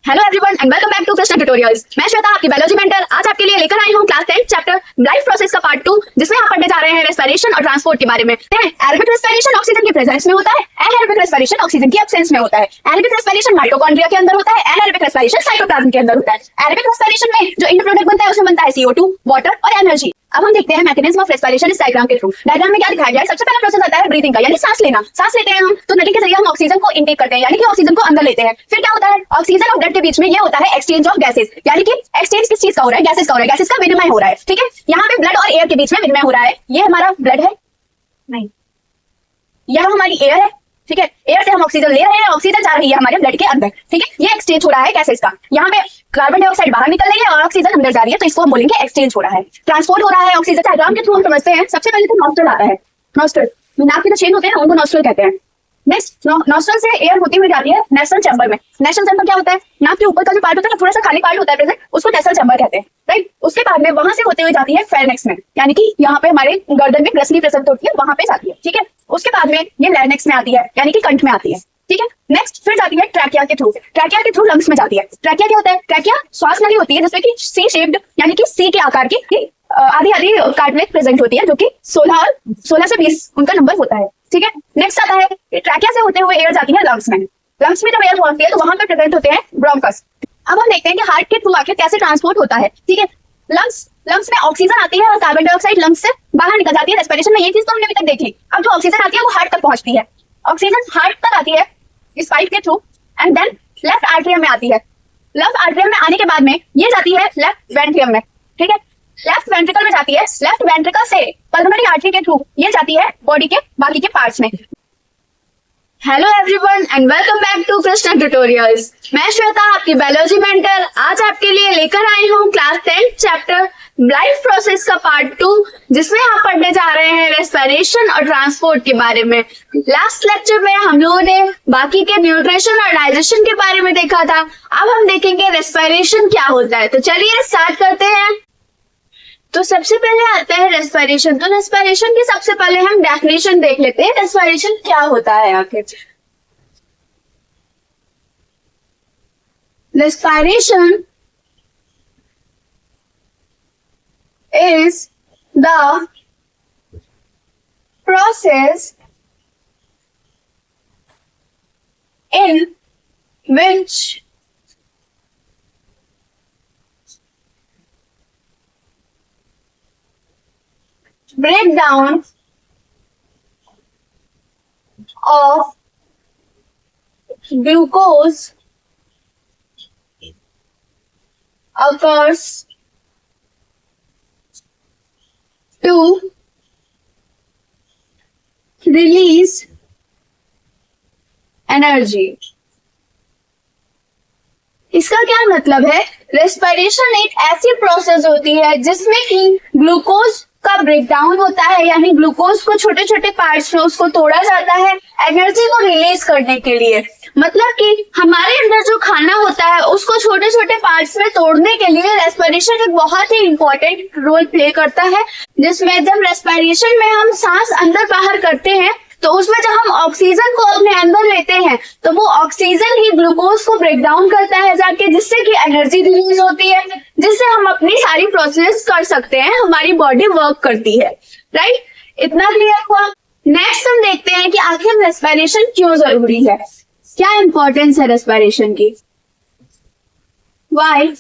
Hello everyone and welcome back to Krishna tutorials. मैं श्वेता आपकी biology mentor आज आपके लिए लेकर आई हूँ क्लास 10 चैप्टर लाइफ प्रोसेस का पार्ट 2 जिसमें हम पढ़ने जा रहे हैं रेस्पिरेशन और ट्रांसपोर्ट के बारे में। एरोबिक रेस्पिरेशन ऑक्सीजन की प्रेजेंस में होता है, एनारोबिक रेस्पिरेशन ऑक्सीजन की एब्सेंस में होता है। एरोबिक रेस्पिरेशन माइटोकॉन्ड्रिया के अंदर होता है, एनारोबिक रेस्पिरेशन साइटोप्लाज्म के अंदर होता है। एरोबिक रेस्पिरेशन में जो इंड प्रोडक्ट बनता है उसमें बनता है CO2, वाटर और एनर्जी। अब हम देखते हैं मैकेनिज्म ऑफ रेस्पिरेशन इस डायग्राम के थ्रू। डायग्राम में क्या दिखाया गया है? सबसे पहला प्रोसेस आता है ब्रीथिंग का, यानी सांस लेना। सांस लेते हैं हम तो नली के जरिए हम ऑक्सीजन को इनटेक करते हैं, यानी कि ऑक्सीजन को अंदर लेते हैं। फिर क्या होता है? ऑक्सीजन और ब्लड के बीच में ये होता है एक्सचेंज ऑफ गैसेस, यानी कि एक्सचेंज किस चीज का हो रहा है? गैसेस का हो रहा है, गैसेस का विनिमय हो रहा है। ठीक है, यहाँ पे ब्लड और एयर के बीच में विनिमय हो रहा है। ये हमारा ब्लड है, नहीं यह हमारी एयर है। ठीक है, एयर से हम ऑक्सीजन ले रहे हैं, ऑक्सीजन जा रही है हमारे ब्लड के अंदर। ठीक है, ये एक्सचेंज हो रहा है गैसेस का। यहाँ पे कार्बन डाइऑक्साइड बाहर निकल रही है और ऑक्सीजन अंदर जा रही है, तो इसको हम बोलेंगे एक्सचेंज हो रहा है। ट्रांसपोर्ट हो रहा है ऑक्सीजन डायग्राम के थ्रू हम समझते हैं। सबसे पहले तो नॉस्ट्रल आता है। नॉस्ट्रल नाक के जो छेद होते हैं उनको नॉस्ट्रल कहते हैं। नेक्स्ट नॉस्ट्रल से एयर होती हुई जाती है नेशनल चैम्बर में। नेशनल चैम्बर क्या होता है? नाक के ऊपर का जो पार्ट होता है, थोड़ा सा खाली पार्ट होता है प्रेजेंट, उसको नेशनल चैम्बर कहते हैं। राइट, उसके बाद में वहां से होते हुए जाती है फेरेंक्स में, यानी कि यहाँ पे हमारे गर्दन में ग्रसनी प्रेजेंट होती है, वहां पे जाती है। ठीक है, उसके बाद में ये लैरिंक्स में आती है, यानी कि कंठ में आती है। ठीक है, नेक्स्ट फिर जाती है ट्रैकिया के थ्रू। ट्रैकिया के थ्रू लंग्स में जाती है। ट्रैकिया क्या होता है? ट्रैकिया श्वास नली होती है जिसमें कि सी शेप्ड, यानी कि सी के आकार की आधी आधी कार्टिलेज प्रेजेंट होती है, जो कि 16 से 20 उनका नंबर होता है। ठीक है, नेक्स्ट आता है ट्रैकिया से होते हुए एयर जाती है लंग्स में। लंग्स में जब एयर पहुंचती है तो वहां पर प्रेजेंट होते हैं ब्रोंकस। अब हम देखते हैं कि हार्ट के थ्रू आखिर कैसे ट्रांसपोर्ट होता है। ठीक है, लंग्स में ऑक्सीजन आती है और कार्बन डाइऑक्साइड लंग्स से बाहर निकल जाती है। रेस्पिरेशन में ये चीज तो हमने अभी तक देखी। अब जो ऑक्सीजन आती है वो हार्ट तक पहुंचती है। ऑक्सीजन हार्ट तक आती है इस पाइप के through and then left atrium में आती है। लेफ्ट आर्टरियम में आने के बाद में ये जाती है लेफ्ट वेंट्रिकल में। ठीक है, लेफ्ट वेंट्रिकल में जाती है। लेफ्ट वेंट्रिकल से पल्मोनरी आर्टरी के थ्रू ये जाती है बॉडी के बाकी के पार्ट्स में। Hello everyone and welcome back to Krishna tutorials. मैं श्वेता आपकी बायोलॉजी मेंटर आज आपके लिए लेकर आई हूँ क्लास 10 चैप्टर लाइफ प्रोसेस का पार्ट 2 जिसमें हम पढ़ने जा रहे हैं रेस्पिरेशन और ट्रांसपोर्ट के बारे में। लास्ट लेक्चर में हम लोगों ने बाकी के न्यूट्रिशन और डाइजेशन के बारे में देखा था। अब हम देखेंगे रेस्पिरेशन क्या होता है। तो चलिए स्टार्ट करते हैं। तो सबसे पहले आता है रेस्पिरेशन। तो रेस्पिरेशन की सबसे पहले हम डेफिनेशन देख लेते हैं, रेस्पिरेशन क्या होता है आखिर। Respiration is the process in which breakdown of glucose occurs to release energy। इसका क्या मतलब है? रेस्पिरेशन एक ऐसी प्रोसेस होती है जिसमें कि ग्लूकोज का ब्रेकडाउन होता है, यानी ग्लूकोज को छोटे छोटे पार्ट्स में उसको तोड़ा जाता है एनर्जी को रिलीज करने के लिए। मतलब कि हमारे अंदर जो खाना होता है उसको छोटे छोटे पार्ट्स में तोड़ने के लिए रेस्पिरेशन एक बहुत ही इंपॉर्टेंट रोल प्ले करता है। जिसमें जब रेस्पिरेशन में हम सांस अंदर बाहर करते हैं तो उसमें जब हम ऑक्सीजन को अपने अंदर लेते हैं तो वो ऑक्सीजन ही ग्लूकोज को ब्रेक डाउन करता है जाके, जिससे कि एनर्जी रिलीज होती है, जिससे हम अपनी सारी प्रोसेस कर सकते हैं, हमारी बॉडी वर्क करती है। राइट, इतना क्लियर हुआ। नेक्स्ट हम देखते हैं कि आखिर रेस्पिरेशन क्यों जरूरी है, क्या इंपॉर्टेंस है रेस्पिरेशन की। Why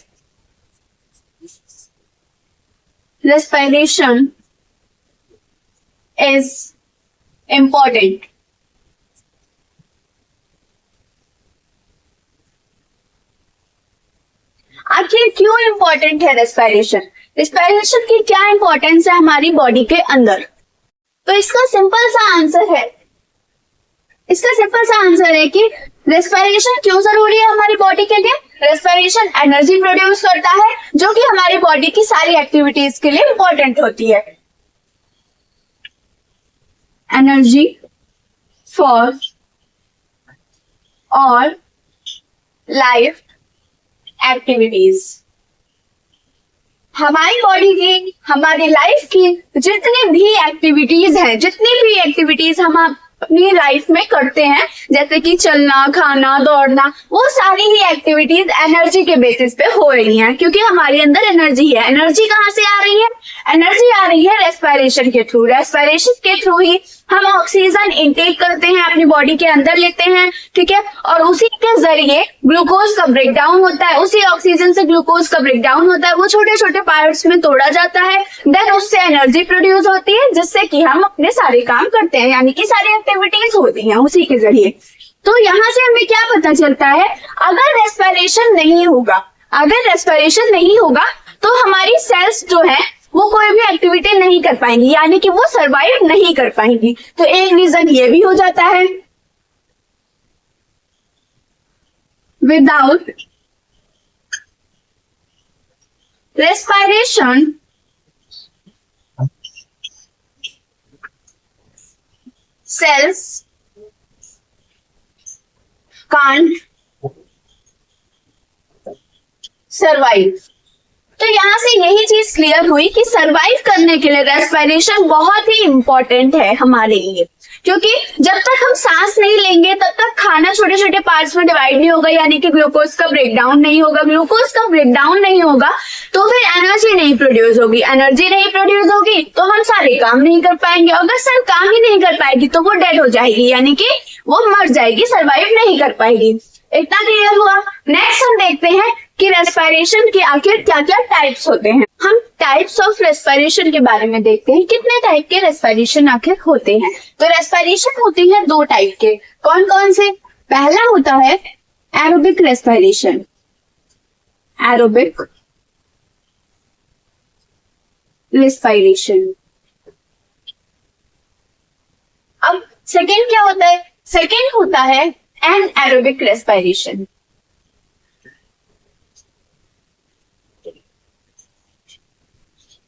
respiration is important. आखिर क्यों इम्पोर्टेंट है रेस्पिरेशन? रेस्पिरेशन की क्या इंपॉर्टेंस है हमारी बॉडी के अंदर? तो इसका सिंपल सा आंसर है कि रेस्पिरेशन क्यों जरूरी है हमारी बॉडी के लिए। रेस्पिरेशन एनर्जी प्रोड्यूस करता है जो कि हमारी बॉडी की सारी एक्टिविटीज के लिए इंपॉर्टेंट होती है। Energy for all life activities. हमारी बॉडी की, हमारी लाइफ की जितनी भी एक्टिविटीज हैं, जितनी भी एक्टिविटीज हम अपनी लाइफ में करते हैं, जैसे कि चलना, खाना, दौड़ना, वो सारी ही एक्टिविटीज एनर्जी के बेसिस पे हो रही हैं, क्योंकि हमारे अंदर एनर्जी है। एनर्जी कहाँ से आ रही है? एनर्जी आ रही है रेस्पिरेशन के थ्रू। रेस्पिरेशन के थ्रू ही हम ऑक्सीजन इनटेक करते हैं, अपनी बॉडी के अंदर लेते हैं, ठीक है, और उसी के जरिए ग्लूकोज का ब्रेकडाउन होता है। उसी ऑक्सीजन से ग्लूकोज का ब्रेकडाउन होता है, वो छोटे छोटे पार्ट्स में तोड़ा जाता है, देन उससे एनर्जी प्रोड्यूस होती है, जिससे कि हम अपने सारे काम करते हैं, यानी कि सारी एक्टिविटीज होती हैं उसी के जरिए। तो यहाँ से हमें क्या पता चलता है? अगर रेस्पिरेशन नहीं होगा तो हमारी सेल्स जो है वो कोई भी एक्टिविटी नहीं कर पाएंगी, यानी कि वो सरवाइव नहीं कर पाएंगी। तो एक रीजन ये भी हो जाता है। Without respiration cells can't survive। तो यहाँ से यही चीज क्लियर हुई कि सरवाइव करने के लिए रेस्पिरेशन बहुत ही इंपॉर्टेंट है हमारे लिए, क्योंकि जब तक हम सांस नहीं लेंगे तब तक खाना छोटे छोटे पार्ट्स में डिवाइड नहीं होगा, यानी कि ग्लूकोज का ब्रेकडाउन नहीं होगा। ग्लूकोज का ब्रेकडाउन नहीं होगा तो फिर एनर्जी नहीं प्रोड्यूस होगी। एनर्जी नहीं प्रोड्यूस होगी तो हम सारे काम नहीं कर पाएंगे। अगर सेल काम ही नहीं कर पाएगी तो वो डेड हो जाएगी, यानी कि वो मर जाएगी, सरवाइव नहीं कर पाएगी। इतना क्लियर हुआ। नेक्स्ट हम देखते हैं कि रेस्पिरेशन के आखिर क्या क्या टाइप्स होते हैं। हम टाइप्स ऑफ रेस्पिरेशन के बारे में देखते हैं, कितने टाइप के रेस्पिरेशन आखिर होते हैं। तो रेस्पिरेशन होती है दो टाइप के। कौन कौन से? पहला होता है एरोबिक रेस्पिरेशन। Aerobic respiration. अब सेकेंड क्या होता है? सेकेंड होता है anaerobic respiration.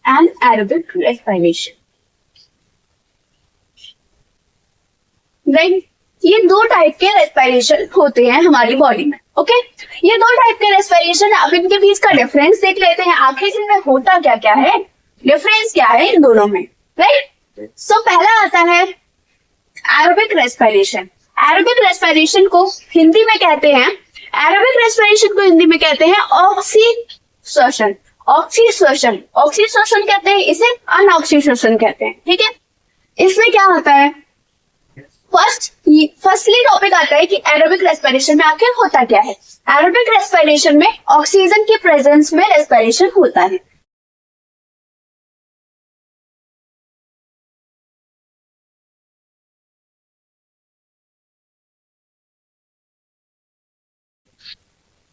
Anaerobic respiration, right. ये दो टाइप के रेस्पिरेशन होते हैं हमारी बॉडी में। ओके, ये दो टाइप के रेस्पिरेशन, अब इनके बीच का डिफरेंस देख लेते हैं। आखिर इनमें होता क्या क्या है, डिफरेंस क्या है इन दोनों में, राइट। सो पहला आता है एरोबिक रेस्पिरेशन। एरोबिक रेस्पिरेशन को हिंदी में कहते हैं, एरोबिक रेस्पिरेशन को हिंदी में कहते हैं ऑक्सीश्वसन। ऑक्सीश्वसन, ऑक्सीश्वसन कहते हैं इसे, अनऑक्सीश्वसन कहते हैं, ठीक है। इसमें क्या होता है? फर्स्टली टॉपिक आता है कि एरोबिक रेस्पिरेशन में आखिर होता क्या है। एरोबिक रेस्पिरेशन में ऑक्सीजन के प्रेजेंस में रेस्पिरेशन होता है।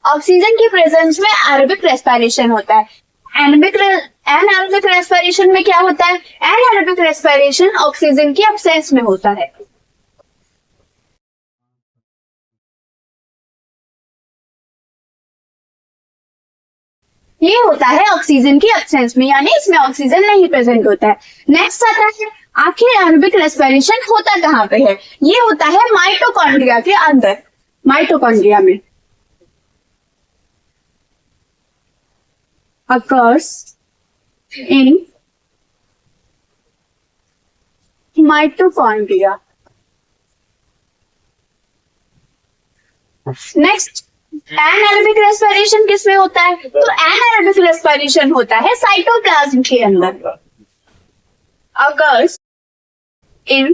ऑक्सीजन की प्रेजेंस में एरोबिक रेस्पिरेशन होता है। एनएरोबिक रेस्पिरेशन में क्या होता है? एनएरोबिक रेस्पिरेशन ऑक्सीजन की एब्सेंस में होता है। ये होता है ऑक्सीजन की एब्सेंस में, यानी इसमें ऑक्सीजन नहीं प्रेजेंट होता है। नेक्स्ट आता है आखिर एरोबिक रेस्पिरेशन होता कहाँ पे है? ये होता है माइटोकॉन्ड्रिया के अंदर, माइटोकॉन्ड्रिया में occurs in mitochondria। Next anaerobic respiration किसमें होता है? तो एनारोबिक रेस्पिरेशन होता है साइटोप्लाज्म के अंदर। occurs in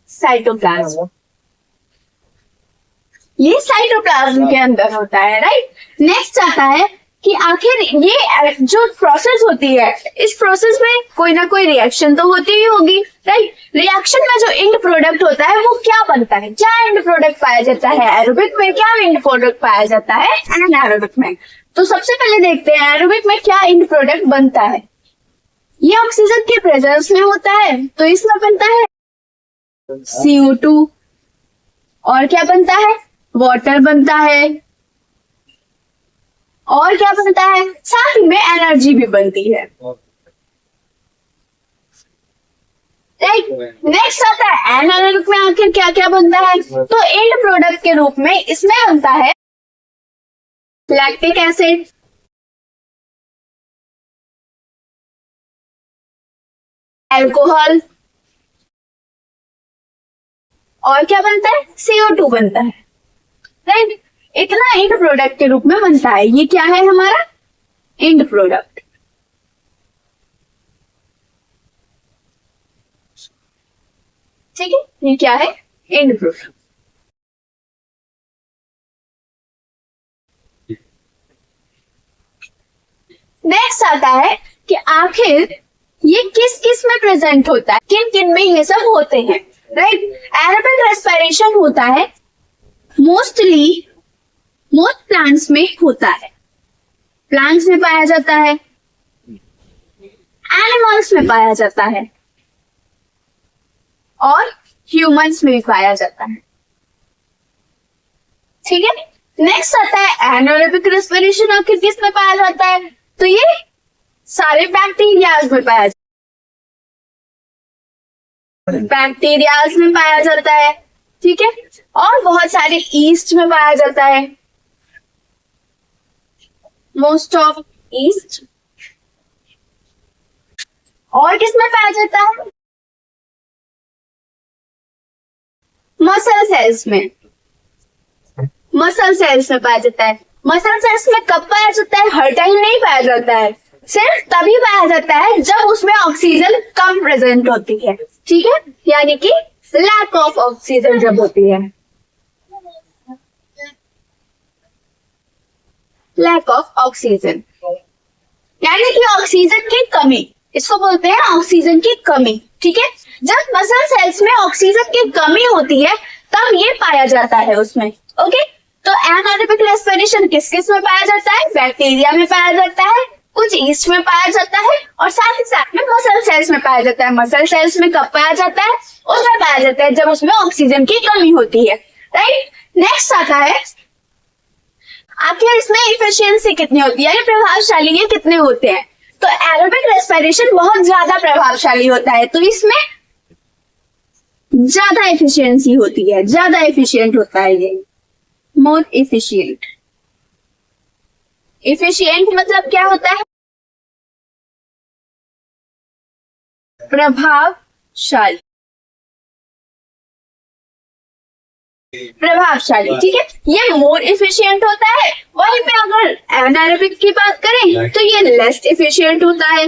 साइटोप्लाज्म, ये साइटोप्लाज्म के अंदर होता है, राइट। नेक्स्ट आता है कि आखिर ये जो प्रोसेस होती है, इस प्रोसेस में कोई ना कोई रिएक्शन तो होती ही होगी, राइट। रिएक्शन में जो एंड प्रोडक्ट होता है वो क्या बनता है? क्या एंड प्रोडक्ट पाया जाता है एरोबिक में? क्या एंड प्रोडक्ट पाया जाता है एनारोबिक में? तो सबसे पहले देखते हैं एरोबिक में क्या एंड प्रोडक्ट बनता है। ये ऑक्सीजन के प्रेजेंस में होता है, तो इसमें बनता है CO2, और क्या बनता है? वाटर बनता है, और क्या बनता है? साथ ही में एनर्जी भी बनती है, राइट। नेक्स्ट आता है एनारोबिक में आखिर क्या क्या बनता है? तो एंड प्रोडक्ट के रूप में इसमें बनता है लैक्टिक एसिड, अल्कोहल, और क्या बनता है, CO2 बनता है, राइट। इतना एंड प्रोडक्ट के रूप में बनता है। ये क्या है हमारा एंड प्रोडक्ट। ठीक है, ये क्या है एंड प्रोडक्ट। नेक्स्ट आता है कि आखिर ये किस किस में प्रेजेंट होता है, किन किन में ये सब होते हैं, राइट। एरोबिक रेस्पिरेशन होता है मोस्ट प्लांट्स में होता है, प्लांट्स में पाया जाता है, एनिमल्स में पाया जाता है और ह्यूमंस में भी पाया जाता है। ठीक है, नेक्स्ट आता है एनारोबिक रेस्पिरेशन। आखिर किस में पाया जाता है, तो ये सारे बैक्टीरियाज में पाया जाता है, बैक्टीरियाज में पाया जाता है। ठीक है, और बहुत सारे ईस्ट में पाया जाता है, मोस्ट ऑफ ईस्ट। और किस में पाया जाता है, मसल सेल्स में, मसल सेल्स में पाया जाता है। मसल सेल्स में कब पाया जाता है, हर टाइम नहीं पाया जाता है, सिर्फ तभी पाया जाता है जब उसमें ऑक्सीजन कम प्रेजेंट होती है। ठीक है, यानी कि लैक ऑफ ऑक्सीजन जब होती है, लैक ऑफ ऑक्सीजन यानी कि ऑक्सीजन की कमी, इसको बोलते हैं ऑक्सीजन की कमी। ठीक है, जब मसल सेल्स में ऑक्सीजन की कमी होती है तब ये पाया जाता है उसमें। ओके, तो एनारोबिक रेस्पिरेशन किस किस में पाया जाता है, बैक्टीरिया में पाया जाता है, कुछ ईस्ट में पाया जाता है और साथ ही साथ में मसल सेल्स में पाया जाता है। मसल सेल्स में कब पाया जाता है, उसमें पाया जाता है जब उसमें ऑक्सीजन की कमी होती है, राइट। नेक्स्ट आता है आखिर इसमें इफिशियंसी कितनी होती है, प्रभावशाली ये कितने होते हैं। तो एरोबिक रेस्पिरेशन बहुत ज्यादा प्रभावशाली होता है, तो इसमें ज्यादा एफिशिएंसी होती है, ज्यादा एफिशिएंट होता है ये, मोर एफिशिएंट। एफिशिएंट मतलब क्या होता है, प्रभावशाली, प्रभावशाली। ठीक है, ये मोर एफिशिएंट होता है। वहीं पे अगर एनारोबिक की बात करें तो ये लेस एफिशिएंट होता है।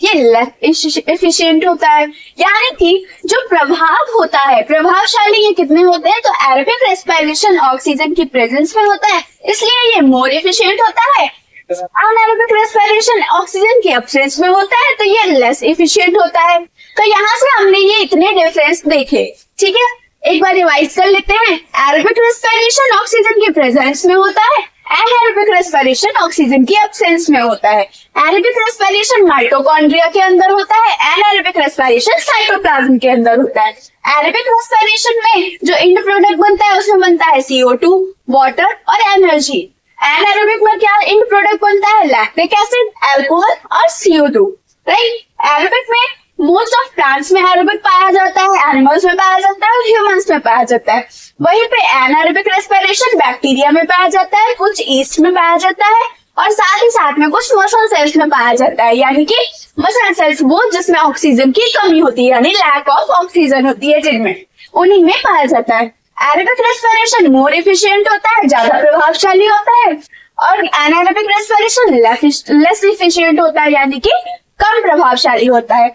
ये लेस एफिशिएंट होता है, यानी कि जो प्रभाव होता है, प्रभावशाली ये कितने होते हैं, तो एरोबिक रेस्पिरेशन ऑक्सीजन की प्रेजेंस में होता है इसलिए ये मोर एफिशिएंट होता है। अनएरोबिक रेस्पिरेशन ऑक्सीजन की एब्सेंस में होता है तो ये लेस एफिशिएंट होता है। तो यहाँ से हमने ये इतने डिफरेंस देखे। ठीक है, एक बार रिवाइज कर लेते हैं। एरोबिक रेस्पिरेशन ऑक्सीजन की प्रेजेंस में होता है, एनारोबिक रेस्पिरेशन ऑक्सीजन की एब्सेंस में होता है। एरोबिक रेस्पिरेशन माइटोकॉन्ड्रिया के अंदर होता है, एनारोबिक रेस्पिरेशन साइटोप्लाज्म के अंदर होता है। एरोबिक रेस्पिरेशन में जो एंड प्रोडक्ट बनता है उसमें बनता है CO2, वाटर और एनर्जी। एनारोबिक में क्या एंड प्रोडक्ट बनता है, लैक्टिक एसिड, अल्कोहल और CO2, राइट। एरोबिक में मोस्ट ऑफ प्लांट्स में एरोबिक पाया जाता है, एनिमल्स में पाया जाता है और ह्यूमंस में पाया जाता है। वहीं पे एनारोबिक रेस्पिरेशन बैक्टीरिया में पाया जाता है, कुछ ईस्ट में पाया जाता है और साथ ही साथ में कुछ मसल सेल्स में पाया जाता है, यानी कि मसल सेल्स वो जिसमें ऑक्सीजन की कमी होती है यानी लैक ऑफ ऑक्सीजन होती है जिनमें, उन्हीं में पाया जाता है। एरोबिक रेस्पिरेशन मोर एफिशिएंट होता है, ज्यादा प्रभावशाली होता है, और एनारोबिक रेस्पिरेशन लेस एफिशिएंट होता है यानी कि कम प्रभावशाली होता है।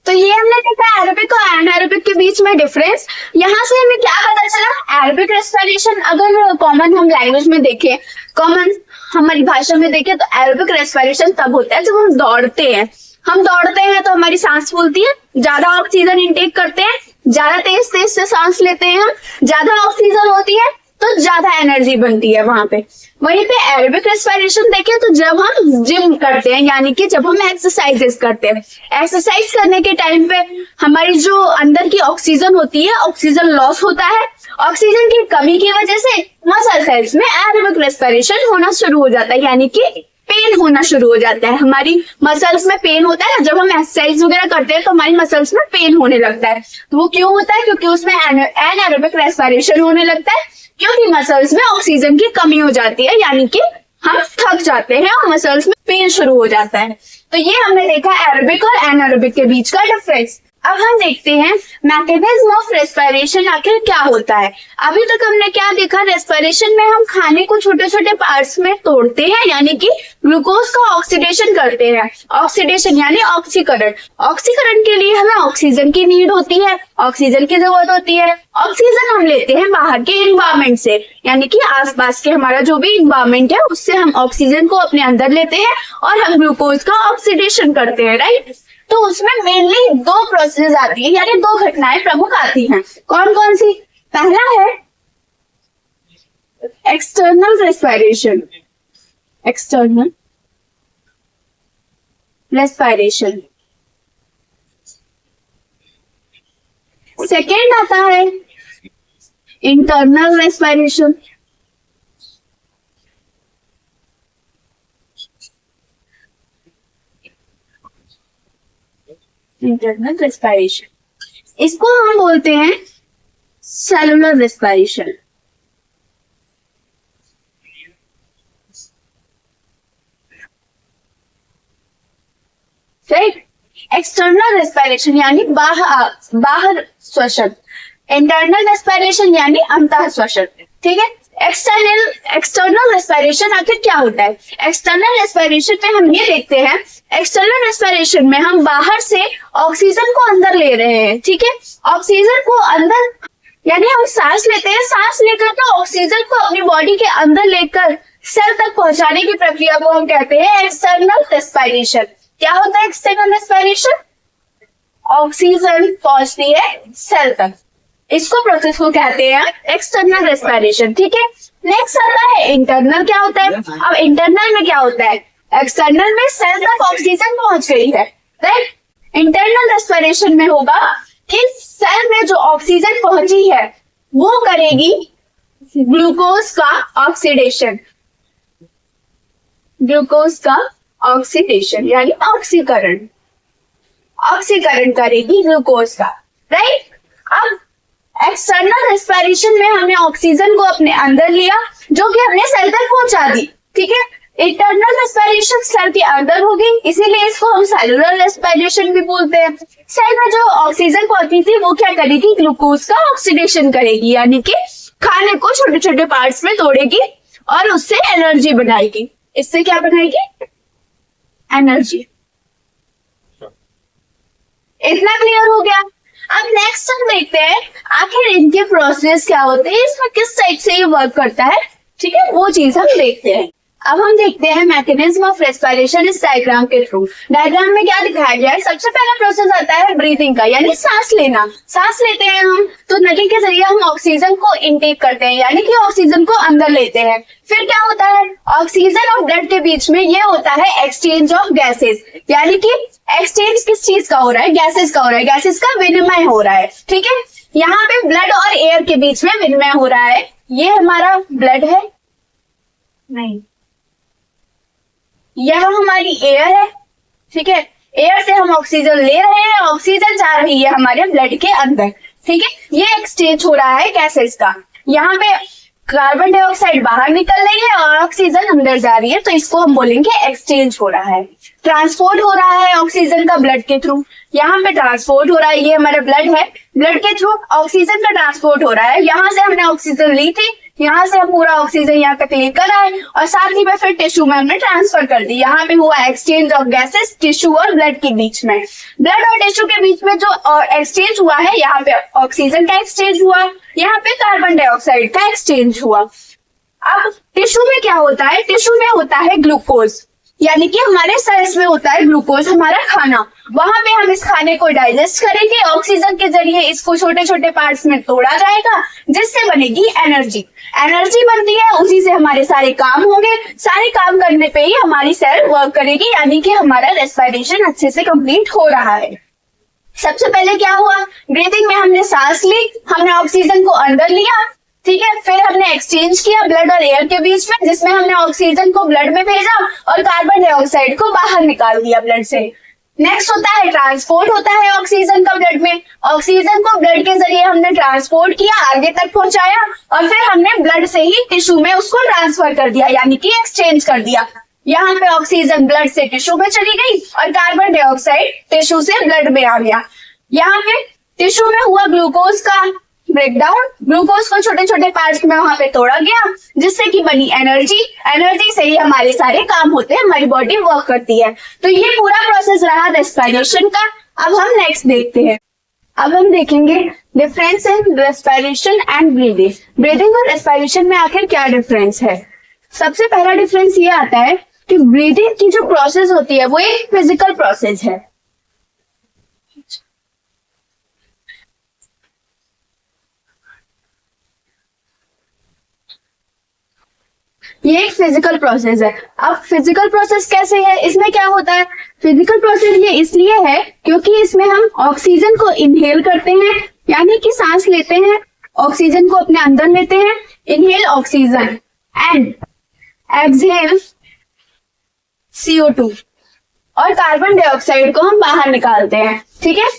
तो ये हमने देखा एरोबिक और एनारोबिक के बीच में डिफरेंस। यहाँ से हमें क्या पता चला, एरोबिक रेस्पिरेशन अगर कॉमन हम लैंग्वेज में देखें, कॉमन हमारी भाषा में देखें तो एरोबिक रेस्पिरेशन तब होता है जब हम दौड़ते हैं। हम दौड़ते हैं तो हमारी सांस फूलती है, ज्यादा ऑक्सीजन इंटेक करते हैं, ज्यादा तेज तेज से सांस लेते हैं, हम ज्यादा ऑक्सीजन होती है तो ज्यादा एनर्जी बनती है वहां पे। वहीं पे एरोबिक रेस्पिरेशन देखें तो जब हम जिम करते हैं यानी कि जब हम एक्सरसाइजेस करते हैं, एक्सरसाइज करने के टाइम पे हमारी जो अंदर की ऑक्सीजन होती है, ऑक्सीजन लॉस होता है। ऑक्सीजन की कमी की वजह से मसल सेल्स में एरोबिक रेस्पिरेशन होना शुरू हो जाता है, यानी कि पेन होना शुरू हो जाता है। हमारी मसल्स में पेन होता है ना, जब हम एक्सरसाइज वगैरह करते हैं तो हमारी मसल्स में पेन होने लगता है। तो वो क्यों होता है, क्योंकि उसमें एनारोबिक रेस्पिरेशन होने लगता है, क्योंकि मसल्स में ऑक्सीजन की कमी हो जाती है, यानी कि हम थक जाते हैं और मसल्स में पेन शुरू हो जाता है। तो ये हमने देखा एरोबिक और एनारोबिक के बीच का डिफरेंस। अब हम देखते हैं मैकेनिज्म ऑफ रेस्पिरेशन आखिर क्या होता है। अभी तक हमने क्या देखा, रेस्पिरेशन में हम खाने को छोटे छोटे पार्ट्स में तोड़ते हैं, यानी कि ग्लूकोज का ऑक्सीडेशन करते हैं। ऑक्सीडेशन यानी ऑक्सीकरण। ऑक्सीकरण के लिए हमें ऑक्सीजन की नीड होती है, ऑक्सीजन की जरूरत होती है। ऑक्सीजन हम लेते हैं बाहर के इन्वायरमेंट से, यानी कि आसपास के हमारा जो भी इन्वायरमेंट है उससे हम ऑक्सीजन को अपने अंदर लेते हैं और हम ग्लूकोज का ऑक्सीडेशन करते हैं, राइट। तो उसमें मेनली दो प्रोसेस आती है, यानी दो घटनाएं प्रमुख आती हैं। कौन कौन सी? पहला है external respiration, external respiration. Second आता है इंटरनल रेस्पिरेशन। इंटरनल रेस्पिरेशन, इसको हम बोलते हैं cellular respiration, right. External respiration यानी बाहर श्वसन, इंटरनल रेस्पिरेशन यानी अंतः श्वसन, ठीक है। एक्सटर्नल रेस्पिरेशन आखिर क्या होता है? एक्सटर्नल रेस्पिरेशन में हम ये देखते हैं, एक्सटर्नल रेस्पिरेशन में हम बाहर से ऑक्सीजन को अंदर ले रहे हैं, ठीक है। ऑक्सीजन को अंदर यानी हम सांस लेते हैं, सांस लेकर के ऑक्सीजन को अपनी बॉडी के अंदर लेकर सेल तक पहुंचाने की प्रक्रिया को हम कहते हैं एक्सटर्नल रेस्पिरेशन। क्या होता है एक्सटर्नल रेस्पिरेशन? ऑक्सीजन पहुंचती है सेल तक, इसको प्रोसेस को कहते हैं एक्सटर्नल रेस्पिरेशन, ठीक है। नेक्स्ट आता है इंटरनल। क्या होता है? अब इंटरनल में क्या होता है? एक्सटर्नल में सेल तक ऑक्सीजन पहुंच गई है, राइट। इंटरनल रेस्पिरेशन में होगा कि सेल में जो ऑक्सीजन पहुंची है वो करेगी ग्लूकोज का ऑक्सीडेशन, ग्लूकोज का ऑक्सीडेशन यानी ऑक्सीकरण, ऑक्सीकरण करेगी ग्लूकोज का, राइट। अब एक्सटर्नल रेस्पिरेशन में हमने ऑक्सीजन को अपने अंदर लिया जो कि हमने सेल तक पहुंचा दी, ठीक है। इंटरनल रेस्पिरेशन सेल के अंदर होगी, इसीलिए इसको हम सेलुलर रेस्पिरेशन भी बोलते हैं। सेल में जो ऑक्सीजन पहुंची थी वो क्या करेगी? ग्लूकोज का ऑक्सीडेशन करेगी, यानी कि खाने को छोटे छोटे पार्ट्स में तोड़ेगी और उससे एनर्जी बनाएगी। इससे क्या बनाएगी? एनर्जी। इतना क्लियर हो गया। अब नेक्स्ट हम देखते हैं आखिर इनके प्रोसेस क्या होते हैं, इसमें किस टाइप से ये वर्क करता है, ठीक है, वो चीज हम देखते हैं। अब हम देखते हैं मैकेनिज्म ऑफ रेस्पिरेशन इस डायग्राम के थ्रू। डायग्राम में क्या दिखाया गया है? सबसे पहला प्रोसेस आता है ब्रीथिंग का, यानी सांस लेना। सांस लेते हैं हम तो नली के जरिए हम ऑक्सीजन को इनटेक करते हैं, यानी कि ऑक्सीजन को अंदर लेते हैं। फिर क्या होता है? ऑक्सीजन और ब्लड के बीच में ये होता है एक्सचेंज ऑफ गैसेस, यानी कि एक्सचेंज किस चीज का हो रहा है? गैसेस का हो रहा है, गैसेस का विनिमय हो रहा है, ठीक है। यहाँ पे ब्लड और एयर के बीच में विनिमय हो रहा है। ये हमारा ब्लड है, नहीं, यह हमारी एयर है, ठीक है। एयर से हम ऑक्सीजन ले रहे हैं, ऑक्सीजन जा रही है हमारे ब्लड के अंदर, ठीक है। ये एक्सचेंज हो रहा है गैसेस का। यहाँ पे कार्बन डाइऑक्साइड बाहर निकल रही है और ऑक्सीजन अंदर जा रही है, तो इसको हम बोलेंगे एक्सचेंज हो रहा है। ट्रांसपोर्ट हो रहा है ऑक्सीजन का ब्लड के थ्रू, यहाँ पे ट्रांसपोर्ट हो रहा है, ये हमारा ब्लड है, ब्लड के थ्रू ऑक्सीजन का ट्रांसपोर्ट हो रहा है। यहाँ से हमने ऑक्सीजन ली थी, यहाँ से हम पूरा ऑक्सीजन यहाँ तक लेकर आए और साथ ही में फिर टिश्यू में हमने ट्रांसफर कर दी। यहाँ पे हुआ एक्सचेंज ऑफ गैसेस टिश्यू और ब्लड के बीच में। ब्लड और टिश्यू के बीच में जो एक्सचेंज हुआ है, यहाँ पे ऑक्सीजन का एक्सचेंज हुआ, यहाँ पे कार्बन डाइऑक्साइड का एक्सचेंज हुआ। अब टिश्यू में क्या होता है? टिश्यू में होता है ग्लूकोज, यानी कि हमारे सेल्स में होता है ग्लूकोज, हमारा खाना। वहां पे हम इस खाने को डाइजेस्ट करेंगे, ऑक्सीजन के जरिए इसको छोटे छोटे पार्ट्स में तोड़ा जाएगा, जिससे बनेगी एनर्जी। एनर्जी बनती है, उसी से हमारे सारे काम होंगे। सारे काम करने पे ही हमारी सेल वर्क करेगी, यानी कि हमारा रेस्पिरेशन अच्छे से कंप्लीट हो रहा है। सबसे पहले क्या हुआ? ब्रीथिंग में हमने सांस ली, हमने ऑक्सीजन को अंदर लिया, ठीक है। फिर हमने एक्सचेंज किया ब्लड और एयर के बीच में, जिसमें हमने ऑक्सीजन को ब्लड में भेजा और कार्बन डाइऑक्साइड को बाहर निकाल दिया ब्लड से। नेक्स्ट होता है ट्रांसपोर्ट होता है ऑक्सीजन का ब्लड में। ऑक्सीजन को ब्लड के जरिए हमने ट्रांसपोर्ट किया, आगे तक पहुंचाया और फिर हमने ब्लड से ही टिश्यू में उसको ट्रांसफर कर दिया, यानी कि एक्सचेंज कर दिया। यहाँ पे ऑक्सीजन ब्लड से टिश्यू में चली गई और कार्बन डाइऑक्साइड टिश्यू से ब्लड में आ गया। यहाँ पे टिश्यू में हुआ ग्लूकोज का ब्रेकडाउन, ग्लूकोज को छोटे छोटे पार्ट्स में वहां पे तोड़ा गया जिससे कि बनी एनर्जी। एनर्जी से ही हमारे सारे काम होते हैं, हमारी बॉडी वर्क करती है। तो ये पूरा प्रोसेस रहा रेस्पिरेशन का। अब हम नेक्स्ट देखते हैं। अब हम देखेंगे difference in respiration and breathing. Breathing और रेस्पिरेशन में आखिर क्या डिफरेंस है? सबसे पहला डिफरेंस ये आता है कि ब्रीदिंग की जो प्रोसेस होती है वो एक फिजिकल प्रोसेस है। ये एक फिजिकल प्रोसेस है। अब फिजिकल प्रोसेस कैसे है, इसमें क्या होता है? फिजिकल प्रोसेस ये इसलिए है क्योंकि इसमें हम ऑक्सीजन को इनहेल करते हैं, यानी कि सांस लेते हैं, ऑक्सीजन को अपने अंदर लेते हैं, inhale oxygen and exhale CO2, और कार्बन डाइऑक्साइड को हम बाहर निकालते हैं। ठीक है,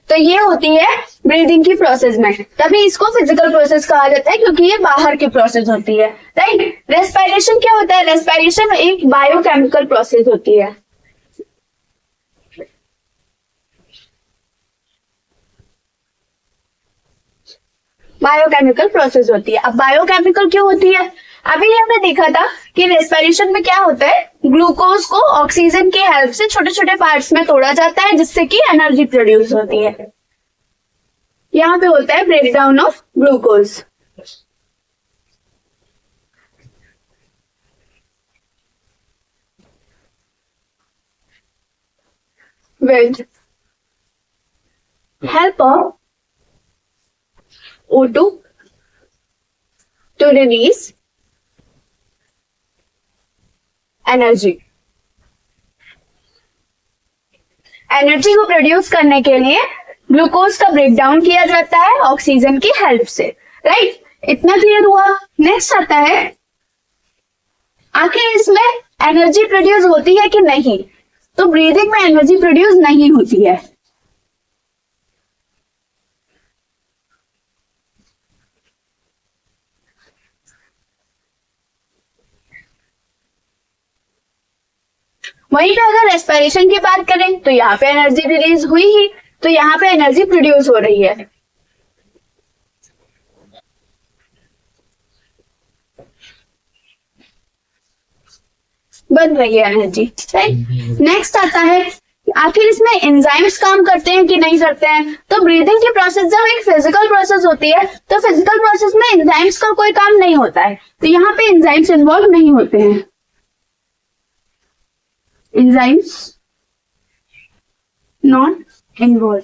तो ये होती है ब्रीदिंग की प्रोसेस में, तभी इसको फिजिकल प्रोसेस कहा जाता है क्योंकि ये बाहर की प्रोसेस होती है। राइट। रेस्पिरेशन क्या होता है? रेस्पिरेशन एक बायोकेमिकल प्रोसेस होती है। बायोकेमिकल प्रोसेस होती है। अब बायोकेमिकल क्यों होती है? अभी हमने देखा था कि रेस्पिरेशन में क्या होता है, ग्लूकोज को ऑक्सीजन की हेल्प से छोटे छोटे पार्ट्स में तोड़ा जाता है जिससे कि एनर्जी प्रोड्यूस होती है। यहाँ पे होता है breakdown of glucose. With help of O2 to release energy. Energy को प्रोड्यूस करने के लिए ग्लूकोज का ब्रेकडाउन किया जाता है ऑक्सीजन की हेल्प से। राइट, इतना क्लियर हुआ। नेक्स्ट आता है, आखिर इसमें एनर्जी प्रोड्यूस होती है कि नहीं? तो ब्रीदिंग में एनर्जी प्रोड्यूस नहीं होती है। वहीं पे अगर रेस्पिरेशन की बात करें तो यहाँ पे एनर्जी रिलीज हुई ही, तो यहाँ पे एनर्जी प्रोड्यूस हो रही है। बन रही है एनर्जी। राइट। नेक्स्ट आता है, आखिर इसमें एंजाइम्स काम करते हैं कि नहीं करते हैं? तो ब्रीदिंग की प्रोसेस जब एक फिजिकल प्रोसेस होती है तो फिजिकल प्रोसेस में एंजाइम्स का कोई काम नहीं होता है, तो यहाँ पे एंजाइम्स इन्वॉल्व नहीं होते हैं। Enzymes not involve.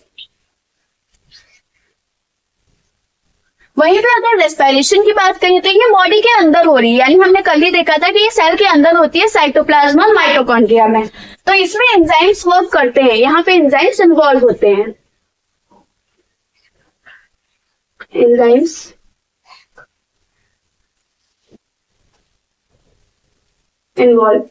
वहीं पे अगर रेस्पिरेशन की बात करें तो ये बॉडी के अंदर हो रही है, यानी हमने कल ही देखा था कि ये सेल के अंदर होती है, साइटोप्लाज्म और माइटोकॉन्ड्रिया में। तो इसमें एंजाइम्स वर्क करते हैं, यहाँ पे एंजाइम्स इन्वॉल्व होते हैं। Enzymes involve.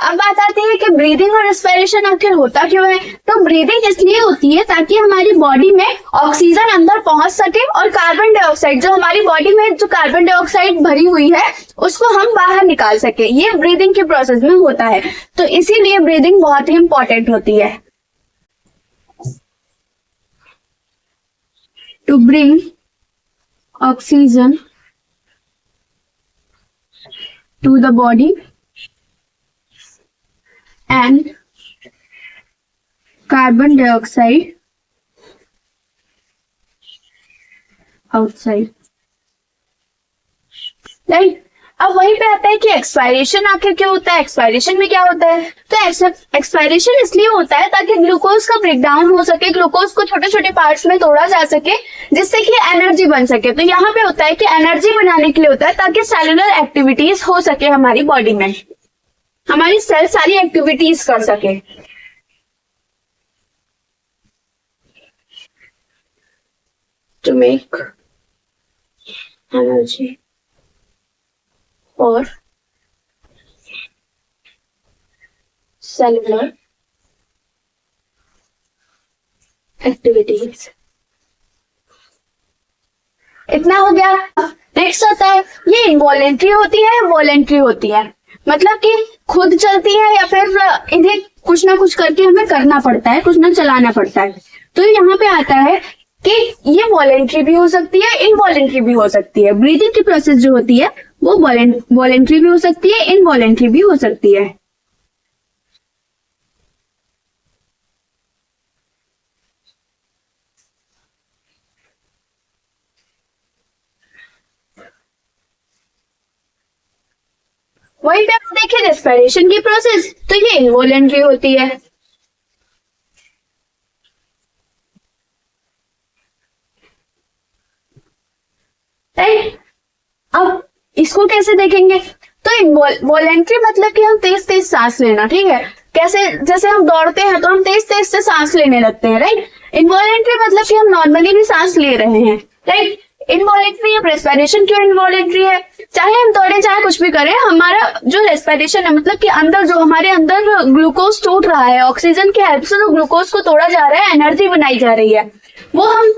अब बात आती है कि ब्रीदिंग और रेस्पिरेशन आखिर होता क्यों है? तो ब्रीदिंग इसलिए होती है ताकि हमारी बॉडी में ऑक्सीजन अंदर पहुंच सके और कार्बन डाइऑक्साइड, जो हमारी बॉडी में जो कार्बन डाइऑक्साइड भरी हुई है उसको हम बाहर निकाल सके। ये ब्रीदिंग के प्रोसेस में होता है, तो इसीलिए ब्रीदिंग बहुत ही इंपॉर्टेंट होती है। To bring oxygen to the body and carbon dioxide outside। Right. अब वहीं पे आता है कि एक्सपायरेशन आखिर क्यों होता है? एक्सपायरेशन में क्या होता है? तो एक्सपायरेशन इसलिए होता है ताकि ग्लूकोज का ब्रेकडाउन हो सके, ग्लूकोज को छोटे छोटे पार्ट्स में तोड़ा जा सके जिससे कि एनर्जी बन सके। तो यहाँ पे होता है कि एनर्जी बनाने के लिए होता है ताकि सेलुलर एक्टिविटीज हो सके हमारी बॉडी में, हमारी सेल सारी एक्टिविटीज कर सके। टू मेक एनर्जी और सेलुलर एक्टिविटीज। इतना हो गया। नेक्स्ट आता है, ये इनवॉलेंट्री होती है, वॉलेंट्री होती है, मतलब कि खुद चलती है या फिर इन्हें कुछ ना कुछ करके हमें करना पड़ता है, कुछ ना चलाना पड़ता है। तो यहाँ पे आता है कि ये वॉलेंट्री भी हो सकती है, इनवॉलेंट्री भी हो सकती है। ब्रीदिंग की प्रोसेस जो होती है वो वॉलेंट्री भी हो सकती है, इनवॉलेंट्री भी हो सकती है। वहीं पे आप देखिए रेस्पिरेशन की प्रोसेस, तो ये इनवॉलेंट्री होती है। राइट, अब इसको कैसे देखेंगे, तो वॉलेंट्री मतलब कि हम तेज तेज सांस लेना, ठीक है, कैसे, जैसे हम दौड़ते हैं तो हम तेज तेज से सांस लेने लगते हैं, राइट। इनवॉलेंट्री मतलब कि हम नॉर्मली भी सांस ले रहे हैं, राइट। इनवॉलेंट्री है, रेस्पिरेशन क्यों इनवॉलेंट्री है, चाहे हम दौड़े चाहे कुछ भी करें, हमारा जो रेस्पिरेशन है, मतलब कि अंदर जो हमारे अंदर ग्लूकोज टूट रहा है, ऑक्सीजन की हेल्प से जो ग्लूकोज को तोड़ा जा रहा है, एनर्जी बनाई जा रही है, वो हम